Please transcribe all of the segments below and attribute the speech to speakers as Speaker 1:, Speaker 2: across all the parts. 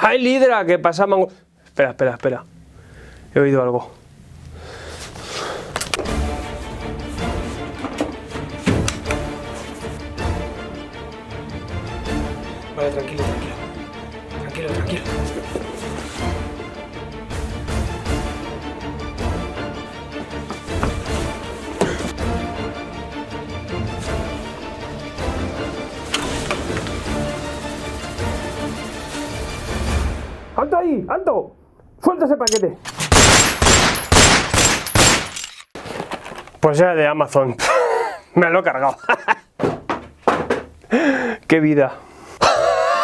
Speaker 1: ¡Ay, Lidra! ¿Qué pasa, mango? Espera. He oído algo. Vale, tranquilo. ¡Alto ahí! ¡Alto! ¡Suelta ese paquete! Pues era de Amazon. Me lo he cargado. ¡Qué vida!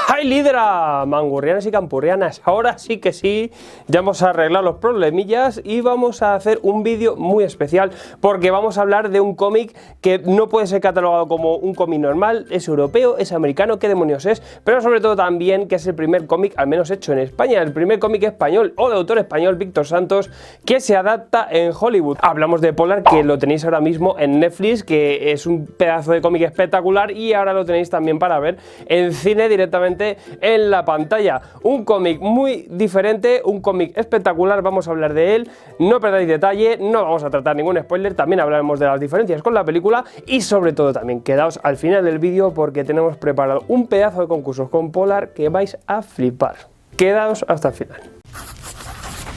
Speaker 1: ¡Ay, Lidra! Mangurrianas y campurrianas. Ahora sí que sí, ya hemos arreglado los problemillas y vamos a hacer un vídeo muy especial porque vamos a hablar de un cómic que no puede ser catalogado como un cómic normal, es europeo, es americano, qué demonios es, pero sobre todo también que es el primer cómic, al menos hecho en España, el primer cómic español o de autor español, Víctor Santos, que se adapta en Hollywood. Hablamos de Polar, que lo tenéis ahora mismo en Netflix, que es un pedazo de cómic espectacular y ahora lo tenéis también para ver en cine directamente en la pantalla. Un cómic muy diferente, un cómic espectacular, vamos a hablar de él, no perdáis detalle, no vamos a tratar ningún spoiler, también hablaremos de las diferencias con la película y sobre todo también quedaos al final del vídeo porque tenemos preparado un pedazo de concursos con Polar que vais a flipar. Quedaos hasta el final.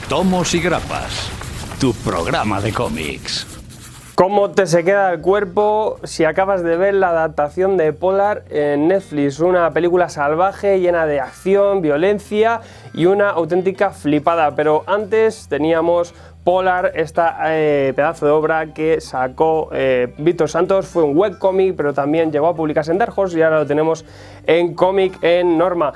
Speaker 2: Tomos y grapas, tu programa de cómics.
Speaker 1: ¿Cómo te se queda el cuerpo si acabas de ver la adaptación de Polar en Netflix? Una película salvaje, llena de acción, violencia y una auténtica flipada. Pero antes teníamos Polar, esta pedazo de obra que sacó Víctor Santos. Fue un webcómic, pero también llegó a publicarse en Dark Horse y ahora lo tenemos en cómic en Norma.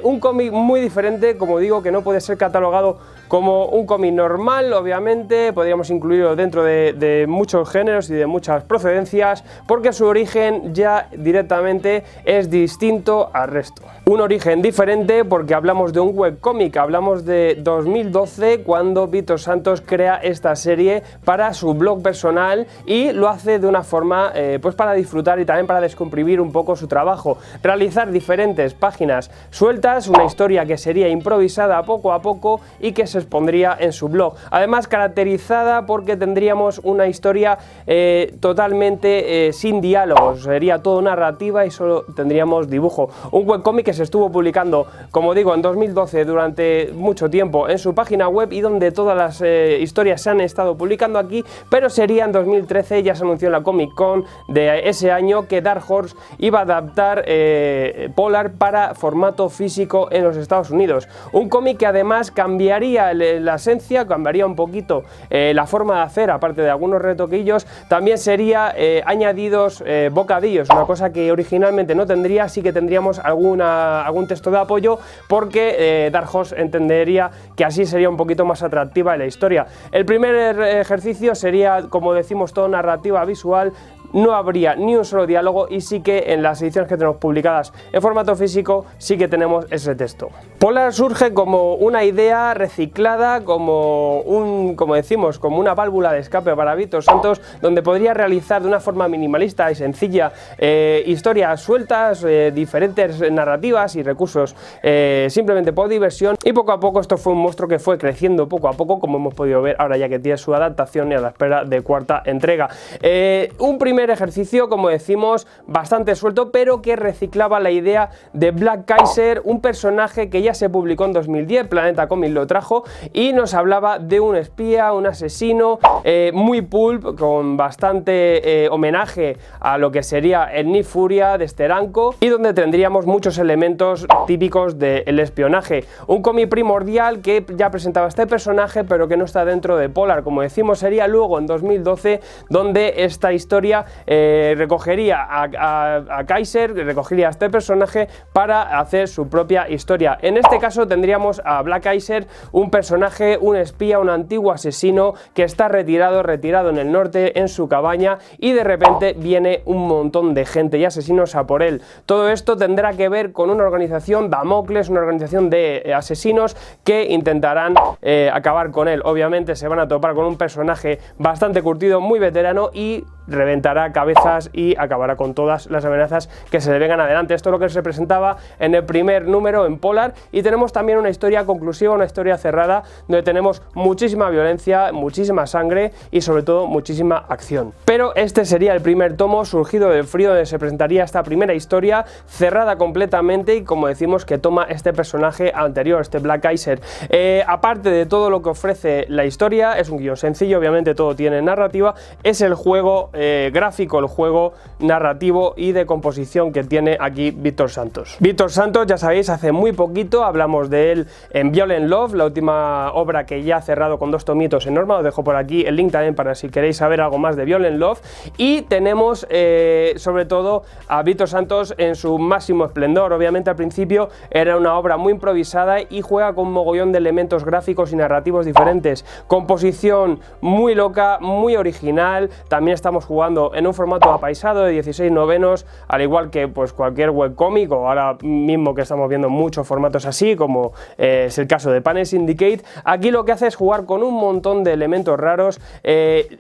Speaker 1: Un cómic muy diferente, como digo, que no puede ser catalogado como un cómic normal, obviamente, podríamos incluirlo dentro de muchos géneros y de muchas procedencias, porque su origen ya directamente es distinto al resto. Un origen diferente porque hablamos de un webcómic, hablamos de 2012, cuando Víctor Santos crea esta serie para su blog personal y lo hace de una forma pues para disfrutar y también para descomprimir un poco su trabajo, realizar diferentes páginas sueltas, una historia que sería improvisada poco a poco y que se expondría en su blog, además caracterizada porque tendríamos una historia totalmente sin diálogos, sería todo narrativa y solo tendríamos dibujo. Un webcómic que se estuvo publicando, como digo, en 2012 durante mucho tiempo en su página web y donde todas las historias se han estado publicando aquí, pero sería en 2013, ya se anunció en la Comic Con de ese año, que Dark Horse iba a adaptar Polar para formato físico en los Estados Unidos. Un cómic que además cambiaría la esencia, cambiaría un poquito la forma de hacer, aparte de algunos retoquillos, también sería añadidos bocadillos, una cosa que originalmente no tendría, sí que tendríamos algún texto de apoyo porque Dark Horse entendería que así sería un poquito más atractiva la historia. El primer ejercicio sería, como decimos, todo narrativa visual, no habría ni un solo diálogo y sí que en las ediciones que tenemos publicadas en formato físico sí que tenemos ese texto. Polar surge como una idea reciclada, como decimos, como una válvula de escape para Víctor Santos, donde podría realizar de una forma minimalista y sencilla historias sueltas, diferentes narrativas y recursos simplemente por diversión, y poco a poco esto fue un monstruo que fue creciendo poco a poco, como hemos podido ver ahora ya que tiene su adaptación y a la espera de cuarta entrega. Un primer ejercicio, como decimos, bastante suelto, pero que reciclaba la idea de Black Kaiser, un personaje que ya se publicó en 2010, Planeta Comics lo trajo, y nos hablaba de un espía, un asesino, muy pulp, con bastante homenaje a lo que sería el Nick Furia de Steranko, y donde tendríamos muchos elementos típicos del espionaje. Un cómic primordial que ya presentaba este personaje, pero que no está dentro de Polar, como decimos, sería luego en 2012, donde esta historia recogería a Kaiser, recogería a este personaje para hacer su propia historia. En este caso tendríamos a Black Kaiser, un personaje, un espía, un antiguo asesino que está retirado en el norte en su cabaña, y de repente viene un montón de gente y asesinos a por él. Todo esto tendrá que ver con una organización, Damocles, una organización de asesinos que intentarán acabar con él. Obviamente se van a topar con un personaje bastante curtido, muy veterano, y reventará cabezas y acabará con todas las amenazas que se le vengan adelante. Esto es lo que se presentaba en el primer número en Polar, y tenemos también una historia conclusiva, una historia cerrada, donde tenemos muchísima violencia, muchísima sangre y sobre todo muchísima acción. Pero este sería el primer tomo surgido del frío, donde se presentaría esta primera historia cerrada completamente y, como decimos, que toma este personaje anterior, este Black Kaiser. Aparte de todo lo que ofrece la historia, es un guión sencillo, obviamente todo tiene narrativa, es el juego gráfico, el juego narrativo y de composición que tiene aquí Víctor Santos. Víctor Santos, ya sabéis, hace muy poquito hablamos de él en Violent Love, la última obra que ya ha cerrado con 2 tomitos en Norma. Os dejo por aquí el link también para si queréis saber algo más de Violent Love. Y tenemos sobre todo a Víctor Santos en su máximo esplendor. Obviamente al principio era una obra muy improvisada y juega con un mogollón de elementos gráficos y narrativos diferentes. Composición muy loca, muy original. También estamos jugando en un formato apaisado de 16 novenos, al igual que pues cualquier webcómic, o ahora mismo que estamos viendo muchos formatos así, como es el caso de Panel Syndicate. Aquí lo que hace es jugar con un montón de elementos raros,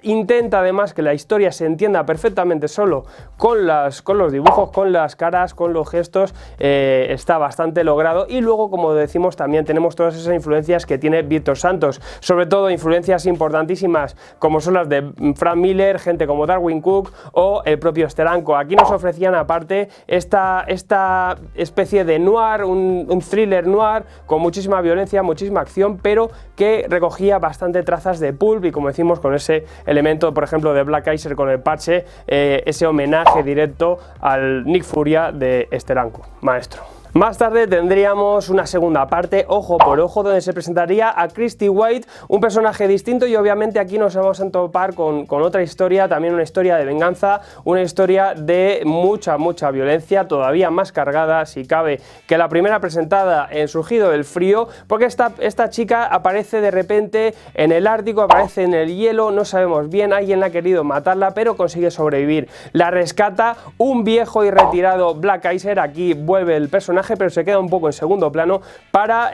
Speaker 1: intenta además que la historia se entienda perfectamente solo con los dibujos, con las caras, con los gestos, está bastante logrado. Y luego, como decimos, también tenemos todas esas influencias que tiene Víctor Santos, sobre todo influencias importantísimas como son las de Frank Miller, gente como Darwin Cook o el propio Steranko. Aquí nos ofrecían aparte esta especie de noir, un thriller noir con muchísima violencia, muchísima acción, pero que recogía bastante trazas de pulp y, como decimos, con ese elemento, por ejemplo, de Black Kaiser con el parche, ese homenaje directo al Nick Furia de Steranko, maestro. Más tarde tendríamos una segunda parte, Ojo por Ojo, donde se presentaría a Christy White, un personaje distinto, y obviamente aquí nos vamos a topar con otra historia, también una historia de venganza, una historia de mucha violencia, todavía más cargada, si cabe, que la primera presentada en Surgido del Frío, porque esta chica aparece de repente en el Ártico, aparece en el hielo, no sabemos bien, alguien la ha querido matarla, pero consigue sobrevivir. La rescata un viejo y retirado Black Kaiser. Aquí vuelve el personaje, pero se queda un poco en segundo plano para,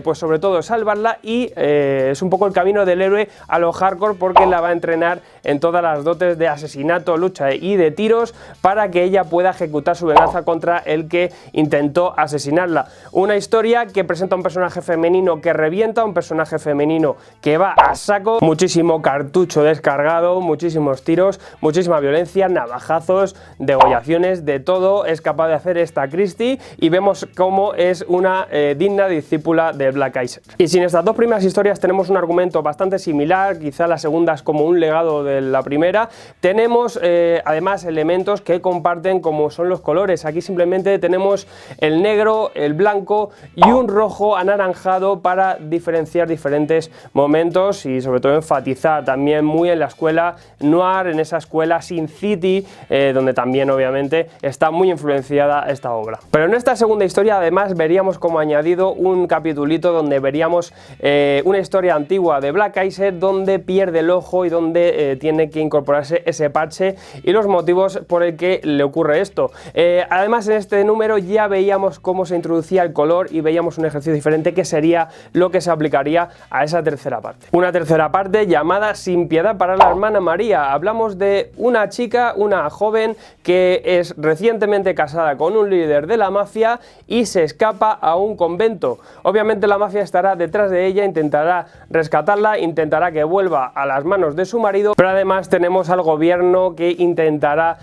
Speaker 1: pues sobre todo, salvarla, y es un poco el camino del héroe a lo hardcore, porque la va a entrenar en todas las dotes de asesinato, lucha y de tiros para que ella pueda ejecutar su venganza contra el que intentó asesinarla. Una historia que presenta un personaje femenino que revienta, un personaje femenino que va a saco, muchísimo cartucho descargado, muchísimos tiros, muchísima violencia, navajazos, degollaciones, de todo es capaz de hacer esta Christy, y vemos cómo es una digna discípula de Black Kaiser. Y si en estas dos primeras historias tenemos un argumento bastante similar, quizá la segunda es como un legado de la primera, tenemos además elementos que comparten, como son los colores. Aquí simplemente tenemos el negro, el blanco y un rojo anaranjado para diferenciar diferentes momentos y sobre todo enfatizar también muy en la escuela noir, en esa escuela Sin City, donde también obviamente está muy influenciada esta obra. Pero en esta segunda historia además veríamos como añadido un capitulito donde veríamos una historia antigua de Black Kaiser, donde pierde el ojo y donde tiene que incorporarse ese parche y los motivos por el que le ocurre esto. Además, en este número ya veíamos cómo se introducía el color y veíamos un ejercicio diferente que sería lo que se aplicaría a esa tercera parte. Una tercera parte llamada Sin Piedad para la hermana María. Hablamos de una chica, una joven que es recientemente casada con un líder de la mafia y se escapa a un convento. Obviamente la mafia estará detrás de ella, intentará rescatarla, intentará que vuelva a las manos de su marido, pero además tenemos al gobierno que intentará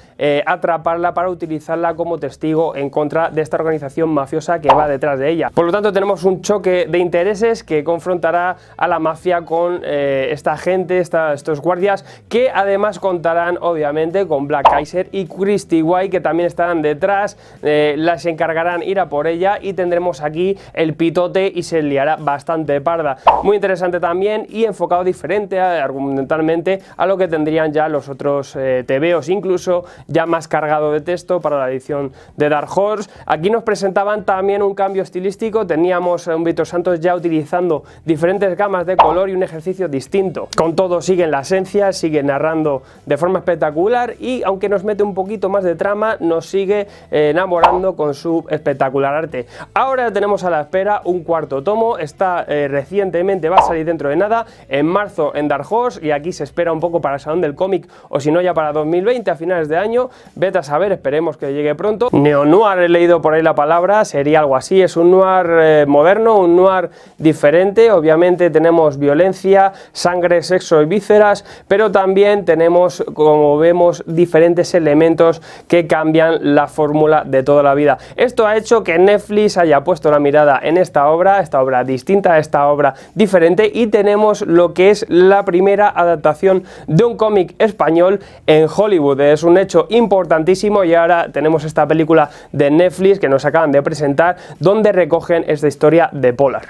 Speaker 1: atraparla para utilizarla como testigo en contra de esta organización mafiosa que va detrás de ella. Por lo tanto, tenemos un choque de intereses que confrontará a la mafia con esta gente, estos guardias, que además contarán obviamente con Black Kaiser y Christy White, que también estarán detrás, las encargarán ir a por ella, y tendremos aquí el pitote y se liará bastante parda. Muy interesante también y enfocado diferente argumentalmente a lo que tendrían ya los otros tebeos, incluso ya más cargado de texto para la edición de Dark Horse. Aquí nos presentaban también un cambio estilístico, teníamos a un Víctor Santos ya utilizando diferentes gamas de color y un ejercicio distinto. Con todo sigue en la esencia, sigue narrando de forma espectacular y aunque nos mete un poquito más de trama, nos sigue enamorando con su espectacular espectacular arte. Ahora tenemos a la espera un cuarto tomo, está recientemente, va a salir dentro de nada, en marzo en Dark Horse, y aquí se espera un poco para el Salón del Cómic, o si no ya para 2020, a finales de año, vete a saber, esperemos que llegue pronto. Neo-noir, he leído por ahí la palabra, sería algo así, es un noir moderno, un noir diferente, obviamente tenemos violencia, sangre, sexo y vísceras, pero también tenemos, como vemos, diferentes elementos que cambian la fórmula de toda la vida. Esto ha hecho que Netflix haya puesto la mirada en esta obra distinta, esta obra diferente, y tenemos lo que es la primera adaptación de un cómic español en Hollywood. Es un hecho importantísimo, y ahora tenemos esta película de Netflix que nos acaban de presentar, donde recogen esta historia de Polar.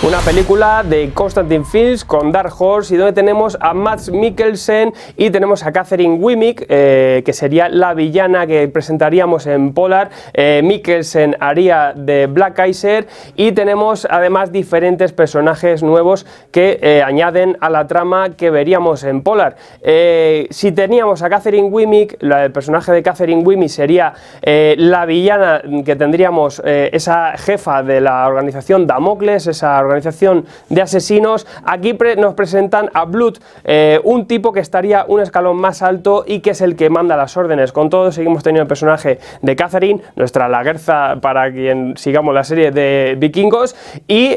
Speaker 1: Una película de Constantin Films con Dark Horse, y donde tenemos a Mads Mikkelsen y tenemos a Catherine Winnick, que sería la villana que presentaríamos en Polar. Mikkelsen haría de Black Kaiser, y tenemos además diferentes personajes nuevos que añaden a la trama que veríamos en Polar. Si teníamos a Catherine Winnick, el personaje de Catherine Winnick sería la villana que tendríamos, esa jefa de la organización Damocles, esa organización de asesinos. Aquí nos presentan a Blood, un tipo que estaría un escalón más alto y que es el que manda las órdenes. Con todo, seguimos teniendo el personaje de Catherine, nuestra laguerza para quien sigamos la serie de vikingos, y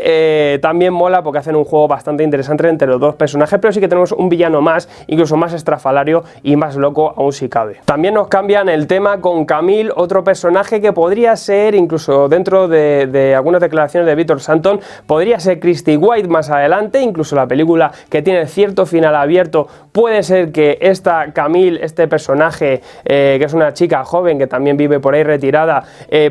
Speaker 1: también mola porque hacen un juego bastante interesante entre los dos personajes, pero sí que tenemos un villano más, incluso más estrafalario y más loco aún si cabe. También nos cambian el tema con Camille, otro personaje que podría ser, incluso dentro de algunas declaraciones de Víctor Santon, podría ser Christy White más adelante. Incluso la película, que tiene cierto final abierto, puede ser que esta Camille, este personaje, que es una chica joven que también vive por ahí retirada,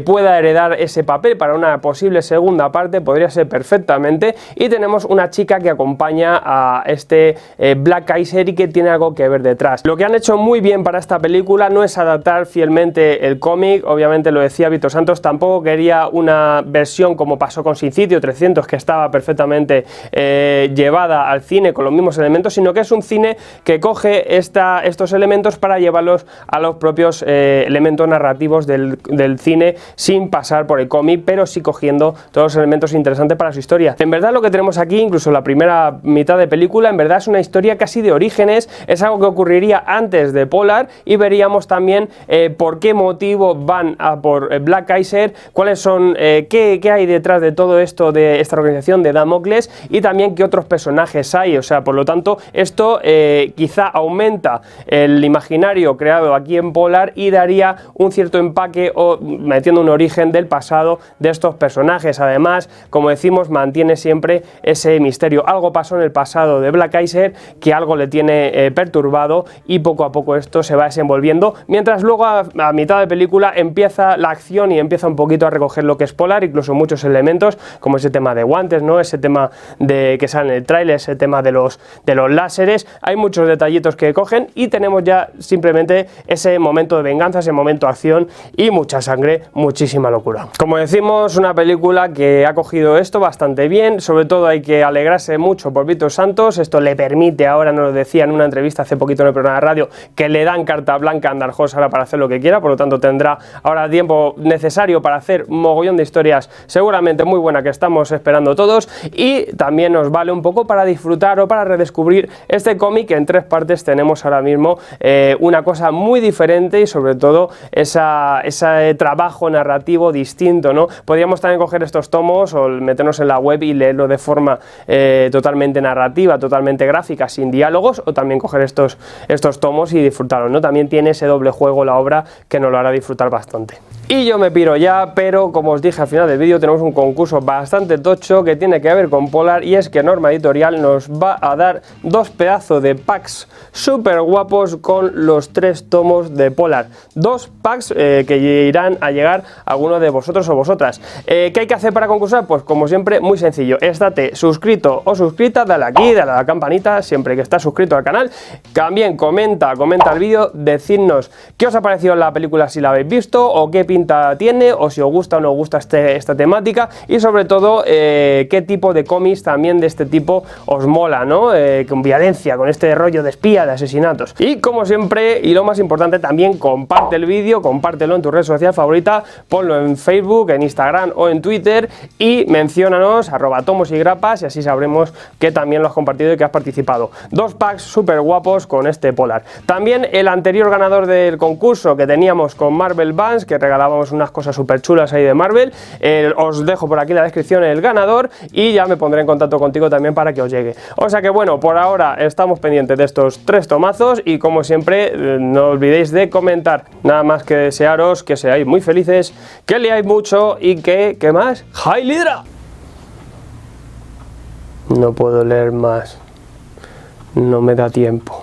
Speaker 1: pueda heredar ese papel para una posible segunda parte, podría ser perfectamente. Y tenemos una chica que acompaña a este Black Kaiser y que tiene algo que ver detrás. Lo que han hecho muy bien para esta película no es adaptar fielmente el cómic, obviamente lo decía Víctor Santos, tampoco quería una versión como pasó con Sin Sitio 300, que estaba perfectamente llevada al cine con los mismos elementos, sino que es un cine que coge estos elementos para llevarlos a los propios elementos narrativos del cine, sin pasar por el cómic, pero sí cogiendo todos los elementos interesantes para su historia. En verdad, lo que tenemos aquí, incluso la primera mitad de película, en verdad es una historia casi de orígenes, es algo que ocurriría antes de Polar, y veríamos también por qué motivo van a por Black Kaiser, cuáles son, qué hay detrás de todo esto, de esta organización de Damocles, y también qué otros personajes hay. O sea, por lo tanto, esto quizá aumenta el imaginario creado aquí en Polar y daría un cierto empaque, o metiendo un origen del pasado de estos personajes. Además, como decimos, mantiene siempre ese misterio. Algo pasó en el pasado de Black Kaiser que algo le tiene perturbado, y poco a poco esto se va desenvolviendo, mientras luego a mitad de película empieza la acción y empieza un poquito a recoger lo que es Polar, incluso muchos elementos como ese tema de guantes, ¿no? Ese tema de que sale en el tráiler, ese tema de los láseres. Hay muchos detallitos que cogen, y tenemos ya simplemente ese momento de venganza, ese momento de acción y mucha sangre, muchísima locura. Como decimos, una película que ha cogido esto bastante bien. Sobre todo hay que alegrarse mucho por Víctor Santos. Esto le permite, ahora nos lo decía en una entrevista hace poquito en el programa de radio, que le dan carta blanca a Dark Horse ahora para hacer lo que quiera, por lo tanto tendrá ahora tiempo necesario para hacer un mogollón de historias seguramente muy buena que estamos esperando todos, y también nos vale un poco para disfrutar o para redescubrir este cómic, que en 3 partes tenemos ahora mismo una cosa muy diferente, y sobre todo ese trabajo narrativo distinto, ¿no? Podríamos también coger estos tomos o meternos en la web y leerlo de forma totalmente narrativa, totalmente gráfica, sin diálogos, o también coger estos tomos y disfrutarlos, ¿no? También tiene ese doble juego la obra que nos lo hará disfrutar bastante. Y yo me piro ya, pero como os dije al final del vídeo, tenemos un concurso bastante tocho que tiene que ver con Polar, y es que Norma Editorial nos va a dar 2 pedazos de packs súper guapos con los 3 tomos de Polar. 2 packs que irán a llegar a alguno de vosotros o vosotras. ¿Qué hay que hacer para concursar? Pues como siempre, muy sencillo. Estate suscrito o suscrita, dale aquí, dale a la campanita siempre que estás suscrito al canal. También comenta el vídeo, decidnos qué os ha parecido la película si la habéis visto, o qué pinta tiene, o si os gusta o no os gusta esta temática, y sobre todo qué tipo de cómics también de este tipo os mola, ¿no? Con violencia, con este rollo de espía, de asesinatos. Y como siempre, y lo más importante también, comparte el vídeo, compártelo en tu red social favorita, ponlo en Facebook, en Instagram o en Twitter y menciónanos @tomosygrapas y así sabremos que también lo has compartido y que has participado. 2 packs súper guapos con este Polar. También el anterior ganador del concurso que teníamos con Marvel Vans, que regalábamos unas cosas súper chulas ahí de Marvel, os dejo por aquí en la descripción el ganador y ya me pondré en contacto contigo también para que os llegue. O sea que bueno, por ahora estamos pendientes de estos 3 tomazos y como siempre no olvidéis de comentar. Nada más que desearos que seáis muy felices, que leáis mucho y que, ¿qué más? ¡Heil Hydra! No puedo leer más, no me da tiempo.